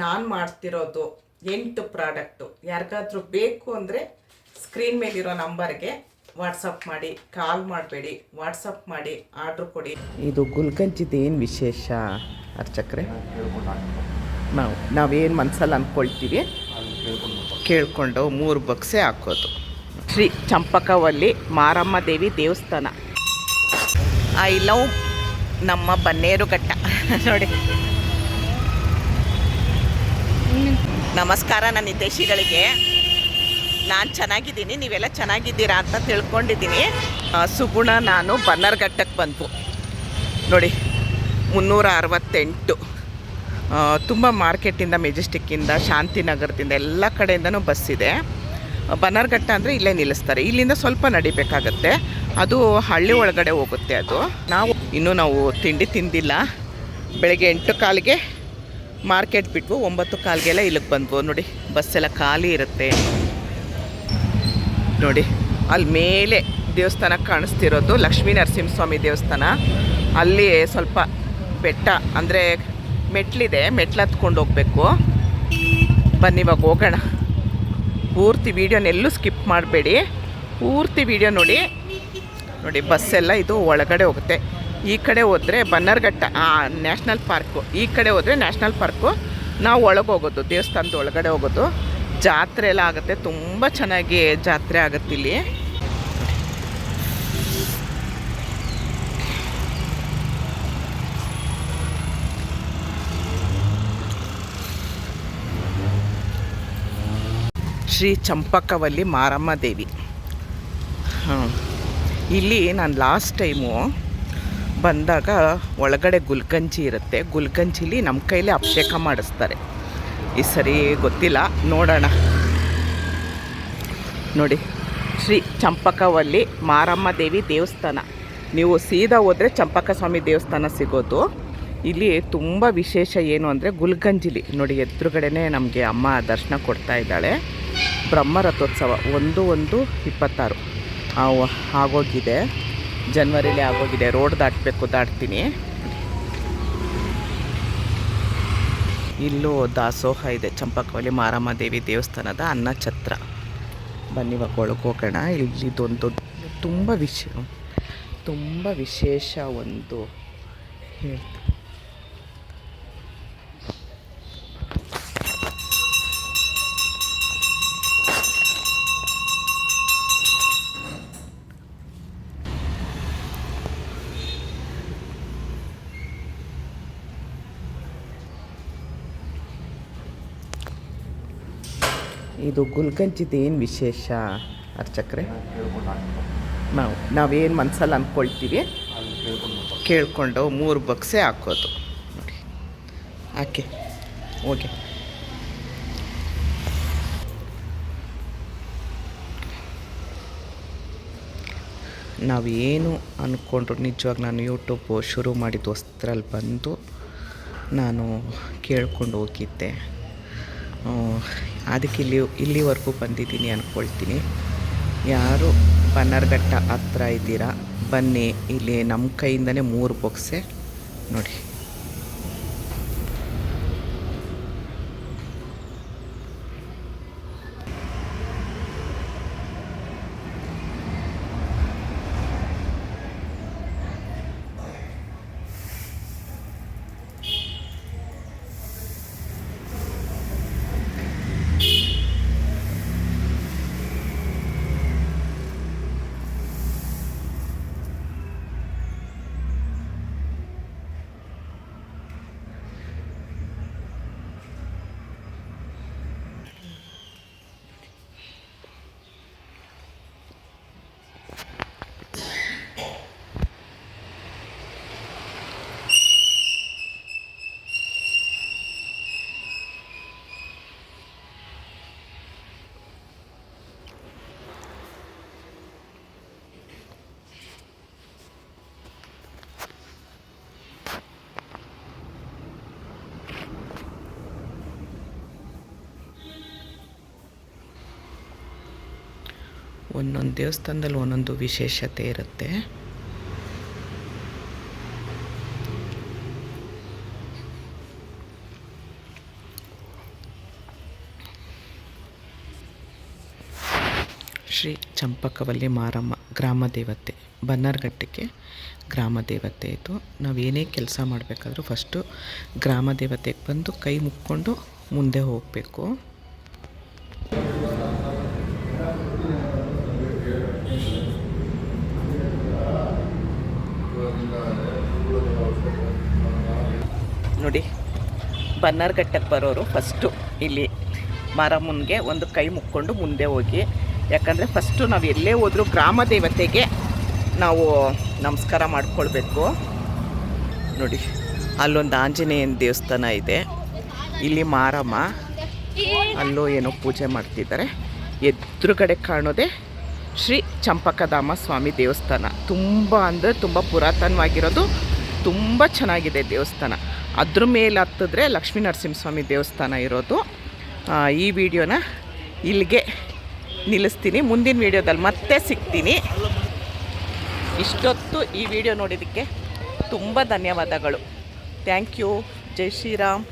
ನಾನು ಮಾಡ್ತಿರೋದು 8 ಪ್ರಾಡಕ್ಟು. ಯಾರಿಗಾದ್ರೂ ಬೇಕು ಅಂದರೆ ಸ್ಕ್ರೀನ್ ಮೇಲಿರೋ ನಂಬರ್ಗೆ ವಾಟ್ಸಪ್ ಮಾಡಿ, ಕಾಲ್ ಮಾಡಬೇಡಿ, ವಾಟ್ಸಪ್ ಮಾಡಿ ಆರ್ಡ್ರ್ ಕೊಡಿ. ಇದು ಗುಲ್ಗಂಜಿದು ಏನು ವಿಶೇಷ ಅರ್ಚಕ್ರೆ? ನಾವೇನು ಮನಸ್ಸಲ್ಲಿ ಅಂದ್ಕೊಳ್ತೀವಿ ಕೇಳಿಕೊಂಡು 3 ಬಕ್ಸೆ ಹಾಕೋದು. ಶ್ರೀ ಚಂಪಕವಲ್ಲಿ ಮಾರಮ್ಮ ದೇವಿ ದೇವಸ್ಥಾನ. ಐ ಲವ್ ನಮ್ಮ ಬನ್ನೇರುಘಟ್ಟ ನೋಡಿ. ನಮಸ್ಕಾರ ನನ್ನ ಹಿತೈಷಿಗಳಿಗೆ. ನಾನು ಚೆನ್ನಾಗಿದ್ದೀನಿ, ನೀವೆಲ್ಲ ಚೆನ್ನಾಗಿದ್ದೀರಾ ಅಂತ ತಿಳ್ಕೊಂಡಿದ್ದೀನಿ. ಸುಗುಣ ನಾನು ಬನ್ನರ್ಘಟ್ಟಕ್ಕೆ ಬಂತು ನೋಡಿ. 368 ತುಂಬ ಮಾರ್ಕೆಟಿಂದ, ಮೆಜೆಸ್ಟಿಕ್ಕಿಂದ, ಶಾಂತಿನಗರದಿಂದ ಎಲ್ಲ ಕಡೆಯಿಂದನೂ ಬಸ್ ಇದೆ. ಬನ್ನರ್ಘಟ್ಟ ಅಂದರೆ ಇಲ್ಲೇ ನಿಲ್ಲಿಸ್ತಾರೆ. ಇಲ್ಲಿಂದ ಸ್ವಲ್ಪ ನಡಿಬೇಕಾಗತ್ತೆ, ಅದು ಹಳ್ಳಿ ಒಳಗಡೆ ಹೋಗುತ್ತೆ. ಅದು ನಾವು ತಿಂಡಿ ತಿಂದಿಲ್ಲ. ಬೆಳಗ್ಗೆ 8:15ಗೆ ಮಾರ್ಕೆಟ್ ಬಿಟ್ವು, 9:15ಗೆಲ್ಲ ಇಲ್ಲಿಗೆ ಬಂದ್ವು ನೋಡಿ. ಬಸ್ಸೆಲ್ಲ ಖಾಲಿ ಇರುತ್ತೆ ನೋಡಿ. ಅಲ್ಲಿ ಮೇಲೆ ದೇವಸ್ಥಾನ ಕಾಣಿಸ್ತಿರೋದು ಲಕ್ಷ್ಮೀ ನರಸಿಂಹಸ್ವಾಮಿ ದೇವಸ್ಥಾನ. ಅಲ್ಲಿ ಸ್ವಲ್ಪ ಬೆಟ್ಟ ಅಂದರೆ ಮೆಟ್ಲಿದೆ, ಮೆಟ್ಲು ಹತ್ಕೊಂಡು ಹೋಗ್ಬೇಕು. ಬನ್ನಿ ಇವಾಗ ಹೋಗೋಣ. ಪೂರ್ತಿ ವೀಡಿಯೋನೆಲ್ಲೂ ಸ್ಕಿಪ್ ಮಾಡಬೇಡಿ, ಪೂರ್ತಿ ವೀಡಿಯೋ ನೋಡಿ. ಬಸ್ಸೆಲ್ಲ ಇದು ಒಳಗಡೆ ಹೋಗುತ್ತೆ. ಈ ಕಡೆ ಹೋದರೆ ಬನ್ನರ್ಘಟ್ಟ ನ್ಯಾಷನಲ್ ಪಾರ್ಕು, ಈ ಕಡೆ ಹೋದರೆ ನ್ಯಾಷನಲ್ ಪಾರ್ಕು. ನಾವು ಒಳಗೆ ಹೋಗೋದು, ದೇವಸ್ಥಾನದ ಒಳಗಡೆ ಹೋಗೋದು. ಜಾತ್ರೆ ಎಲ್ಲ ಆಗುತ್ತೆ, ತುಂಬ ಚೆನ್ನಾಗಿ ಜಾತ್ರೆ ಆಗುತ್ತೆ ಇಲ್ಲಿ. ಶ್ರೀ ಚಂಪಕವಲ್ಲಿ ಮಾರಮ್ಮ ದೇವಿ. ಇಲ್ಲಿ ನಾನು ಲಾಸ್ಟ್ ಟೈಮು ಬಂದಾಗ ಒಳಗಡೆ ಗುಲ್ಗಂಜಿ ಇರುತ್ತೆ. ಗುಲ್ಗಂಜಿಲಿ ನಮ್ಮ ಕೈಲೇ ಅಭಿಷೇಕ ಮಾಡಿಸ್ತಾರೆ. ಈ ಸರಿ ಗೊತ್ತಿಲ್ಲ, ನೋಡೋಣ. ನೋಡಿ, ಶ್ರೀ ಚಂಪಕವಲ್ಲಿ ಮಾರಮ್ಮ ದೇವಿ ದೇವಸ್ಥಾನ. ನೀವು ಸೀದಾ ಹೋದರೆ ಚಂಪಕ ಸ್ವಾಮಿ ದೇವಸ್ಥಾನ ಸಿಗೋದು. ಇಲ್ಲಿ ತುಂಬ ವಿಶೇಷ ಏನು ಅಂದರೆ ಗುಲ್ಗಂಜಿಲಿ ನೋಡಿ, ಎದುರುಗಡೆನೇ ನಮಗೆ ಅಮ್ಮ ದರ್ಶನ ಕೊಡ್ತಾ ಇದ್ದಾಳೆ. ಬ್ರಹ್ಮರಥೋತ್ಸವ 1/1/26 ಆಗೋಗಿದೆ, ಜನವರಿಲೇ ಆಗೋಗಿದೆ. ರೋಡ್ ದಾಟ್ತೀನಿ. ಇಲ್ಲೂ ದಾಸೋಹ ಇದೆ, ಚಂಪಕವಲ್ಲಿ ಮಾರಮ್ಮ ದೇವಿ ದೇವಸ್ಥಾನದ ಅನ್ನಛತ್ರ. ಬನ್ನಿ ಇವಾಗ ಒಳಗೆ ಹೋಗೋಣ. ಇಲ್ಲಿದೊಂದು ತುಂಬ ವಿಶೇಷ ಒಂದು ಹೇಳ್ತೀನಿ. ಇದು ಗುಲ್ಗಂಜಿದು ಏನು ವಿಶೇಷ ಅರ್ಚಕ್ರೆ? ನಾವೇನು ಮನಸ್ಸಲ್ಲಿ ಅಂದ್ಕೊಳ್ತೀವಿ ಕೇಳಿಕೊಂಡು 3 ಬಕ್ಸೆ ಹಾಕೋದು ನೋಡಿ. ಹಾಕಿ ಓಕೆ. ನಾವೇನು ಅಂದ್ಕೊಂಡ್ರು ನಿಜವಾಗಿ ನಾನು ಯೂಟ್ಯೂಬ್ ಶುರು ಮಾಡಿದ್ದು ಹೊಸ್ತ್ರಲ್ಲಿ ಬಂದು ನಾನು ಕೇಳ್ಕೊಂಡು ಹೋಗಿದ್ದೆ. ಅದಕ್ಕೆ ಇಲ್ಲಿವರೆಗೂ ಬಂದಿದ್ದೀನಿ ಅಂದ್ಕೊಳ್ತೀನಿ. ಯಾರು ಬನ್ನರ್ಘಟ್ಟ ಹತ್ರ ಇದ್ದೀರಾ ಬನ್ನಿ, ಇಲ್ಲಿ ನಮ್ಮ ಕೈಯಿಂದನೇ 3 ಬೊಕ್ಸೆ ನೋಡಿ. ಒಂದೊಂದು ದೇವಸ್ಥಾನದಲ್ಲಿ ಒಂದೊಂದು ವಿಶೇಷತೆ ಇರುತ್ತೆ. ಶ್ರೀ ಚಂಪಕವಲ್ಲಿ ಮಾರಮ್ಮ ಗ್ರಾಮ ದೇವತೆ, ಬನ್ನರ್ಘಟ್ಟಕ್ಕೆ ಗ್ರಾಮ ದೇವತೆ ಇದು. ನಾವೇನೇ ಕೆಲಸ ಮಾಡಬೇಕಾದ್ರೂ ಫಸ್ಟು ಗ್ರಾಮ ದೇವತೆಗೆ ಬಂದು ಕೈ ಮುಕ್ಕೊಂಡು ಮುಂದೆ ಹೋಗಬೇಕು. ನೋಡಿ, ಬನ್ನರ್ಘಟ್ಟಕ್ಕೆ ಬರೋರು ಫಸ್ಟು ಇಲ್ಲಿ ಮಾರಮ್ಮನಿಗೆ ಒಂದು ಕೈ ಮುಕ್ಕೊಂಡು ಮುಂದೆ ಹೋಗಿ. ಯಾಕಂದರೆ ಫಸ್ಟು ನಾವು ಎಲ್ಲೇ ಹೋದರೂ ಗ್ರಾಮ ದೇವತೆಗೆ ನಾವು ನಮಸ್ಕಾರ ಮಾಡ್ಕೊಳ್ಬೇಕು. ನೋಡಿ, ಅಲ್ಲೊಂದು ಆಂಜನೇಯನ ದೇವಸ್ಥಾನ ಇದೆ, ಇಲ್ಲಿ ಮಾರಮ್ಮ, ಅಲ್ಲೂ ಏನೋ ಪೂಜೆ ಮಾಡ್ತಿದ್ದಾರೆ. ಎದುರುಗಡೆ ಕಾಣೋದೆ ಶ್ರೀ ಚಂಪಕಧಾಮ ಸ್ವಾಮಿ ದೇವಸ್ಥಾನ. ತುಂಬ ಅಂದರೆ ತುಂಬ ಪುರಾತನವಾಗಿರೋದು, ತುಂಬ ಚೆನ್ನಾಗಿದೆ ದೇವಸ್ಥಾನ. ಅದ್ರ ಮೇಲೆ ಹತ್ತಿದ್ರೆ ಲಕ್ಷ್ಮೀ ನರಸಿಂಹಸ್ವಾಮಿ ದೇವಸ್ಥಾನ ಇರೋದು. ಈ ವಿಡಿಯೋನ ಇಲ್ಲಿಗೆ ನಿಲ್ಲಿಸ್ತೀನಿ. ಮುಂದಿನ ವಿಡಿಯೋದಲ್ಲಿ ಮತ್ತೆ ಸಿಗ್ತೀನಿ. ಇಷ್ಟೊತ್ತು ಈ ವಿಡಿಯೋ ನೋಡಿದ್ದಕ್ಕೆ ತುಂಬ ಧನ್ಯವಾದಗಳು. Thank you. ಜೈ ಶ್ರೀರಾಮ್.